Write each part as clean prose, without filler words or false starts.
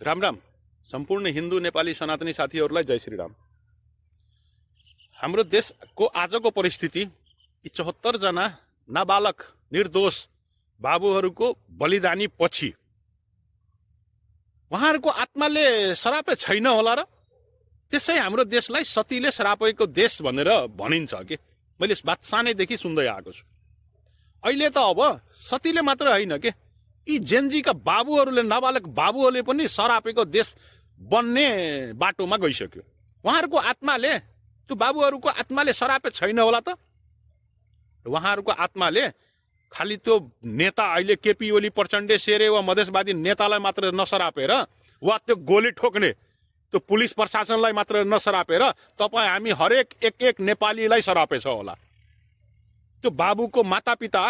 राम राम सम्पूर्ण हिन्दू नेपाली सनातनी साथीहरूलाई जय श्री राम। हाम्रो देशको आजको परिस्थिति यी 74 जना नाबालक निर्दोष बाबुहरूको बलिदानी पछि उहाँहरूको आत्माले सरापे छैन होला र त्यसै हाम्रो देशलाई सतीले श्रापेको देश भनेर भनिन्छ के। मैले बात सानैदेखि सुन्दै आएको छु। अहिले त अब सतीले मात्र होइन के, यी जेनजीका बाबुहरूले नाबालक बाबुहरूले पनि सरापेको देश बन्ने बाटोमा गइसक्यो। उहाँहरूको आत्माले, त्यो बाबुहरूको आत्माले सरापे छैन होला त। उहाँहरूको आत्माले खालि त्यो नेता अहिले केपी ओली प्रचण्डे शेरे वा मधेसवादी नेतालाई मात्र नसरापेर वा त्यो गोली ठोक्ने त्यो पुलिस प्रशासनलाई मात्र नसरापेर तपाईँ हामी हरेक एक नेपालीलाई सरापेछ होला। त्यो बाबुको मातापिता,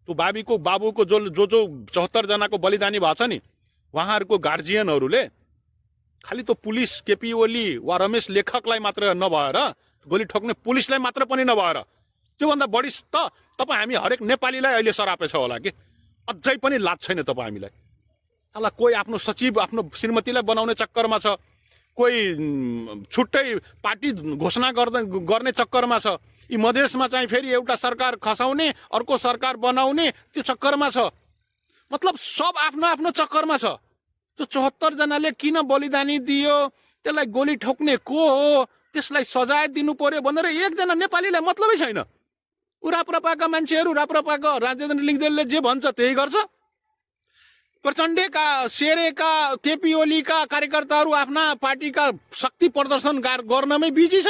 त्यो बाबुको जो 74 जनाको बलिदानी भएको छ नि, उहाँहरूको गार्जियनहरूले खालि त्यो पुलिस केपी ओली वा रमेश लेखकलाई मात्र नभएर, गोली ठोक्ने पुलिसलाई मात्र पनि नभएर त्योभन्दा बढी त तपाईँ हामी हरेक नेपालीलाई अहिले सरापेछ होला कि। अझै पनि लाज छैन तपाईँ हामीलाई। अला कोही आफ्नो सचिव, आफ्नो श्रीमतीलाई बनाउने चक्करमा छ, कोही छुट्टै पार्टी घोषणा गर्ने चक्करमा छ। यी मधेसमा चाहिँ फेरि एउटा सरकार खसाउने, अर्को सरकार बनाउने त्यो चक्करमा छ। मतलब सब आफ्नो आफ्नो चक्करमा छ। त्यो 74 जनाले किन बलिदानी दियो, त्यसलाई गोली ठोक्ने को हो, त्यसलाई सजाय दिनु पर्यो भनेर एकजना नेपालीलाई मतलबै छैन। राप्रपाका मान्छेहरू, राप्रपाका राजेन्द्र लिङ्गदेलले जे भन्छ त्यही गर्छ। प्रचण्डेका, शेरेका, केपी ओलीका कार्यकर्ताहरू आफ्ना पार्टीका शक्ति प्रदर्शन गर्नमै बिजी छ।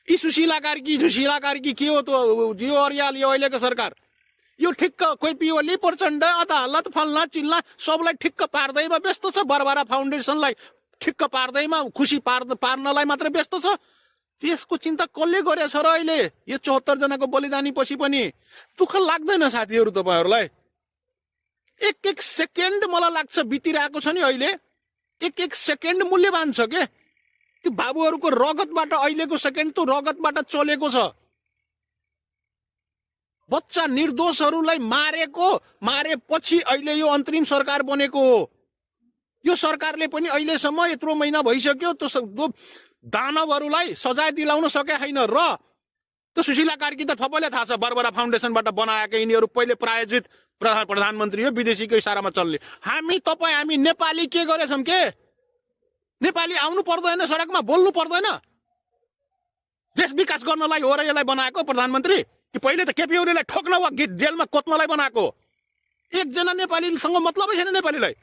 यी सुशीला कार्की के हो त, यो अर्याल, यो अहिलेको सरकार, यो ठिक्क केपी ओली, प्रचण्ड, अदालत, फल्ना चिल्ला सबलाई ठिक्क पार्दैमा व्यस्त छ। बरबरा फाउन्डेसनलाई ठिक्क पार्दैमा, खुसी पार्नलाई मात्र व्यस्त छ। त्यसको चिन्ता कसले गरेछ र अहिले यो 74 जनाको बलिदानी पछि पनि? दुःख लाग्दैन साथीहरू तपाईँहरूलाई? एक सेकेन्ड मलाई लाग्छ बितिरहेको छ नि अहिले, एक सेकेन्ड मूल्यवान छ के। त्यो बाबुहरूको रगतबाट, अहिलेको सेकेन्ड त्यो रगतबाट चलेको छ। बच्चा निर्दोषहरूलाई मारेपछि अहिले यो अन्तरिम सरकार बनेको हो। यो सरकारले पनि अहिलेसम्म यत्रो महिना भइसक्यो त्यो दानवहरूलाई सजाय दिलाउन सके छैन। र त्यो सुशीला कार्की त सबैलाई थाहा छ, बरबरा फाउन्डेसनबाट बनाएका यिनीहरू पहिले प्रायोजित प्रधानमन्त्री हो, विदेशीको इसारामा चल्ने। हामी नेपाली के गरेछौँ के? नेपाली आउनु पर्दैन, सडकमा बोल्नु पर्दैन? देश विकास गर्नलाई हो र यसलाई बनाएको प्रधानमन्त्री, कि पहिले त केपी ओलीलाई ठोक्न वा जेलमा कोत्नलाई बनाएको? एकजना नेपालीसँग मतलबै छैन नेपालीलाई।